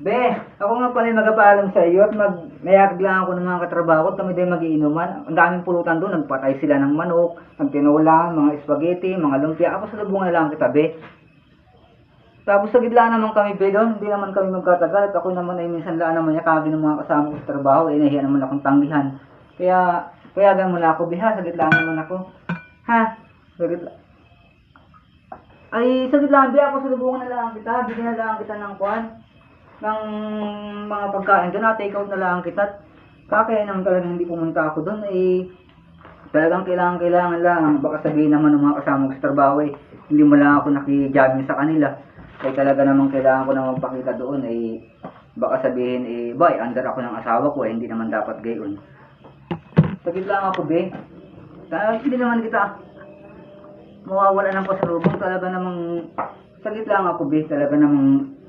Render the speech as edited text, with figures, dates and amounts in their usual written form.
Be, ako nga pala yung magpapaalam sa iyo at mayakag lang ako ng mga katrabaho at kami din magiinuman. Ang daming pulutan doon, nagpatay sila ng manok, nagtinola, mga spaghetti, mga lumpia. Ako sa lubungan na lang kita, be. Tapos sa gitla naman kami, be, doon, hindi naman kami magkatagal at ako naman ay minsan lang naman yakagin ng mga kasama ko sa trabaho, eh nahiya naman akong tanggihan. Kaya mo na ako, be, ha, sa gitla naman ako. Ha, sa gitla. Ay, sa gitla, be, ako sa lubungan na lang kita, bigyan na lang kita ng kwan ng mga pagkain doon at take out na lang kita. Kaya naman talagang hindi pumunta ako doon eh talagang kailangan lang baka sabihin naman ng mga kasama ko sa trabaho eh hindi mo lang ako nakijamming sa kanila kaya talaga naman kailangan ko na magpakita doon eh baka sabihin eh boy under ako ng asawa ko eh hindi naman dapat gayon. Saglit lang ako be hindi naman kita mawawala ng pasalubong talaga namang saglit lang ako be talaga namang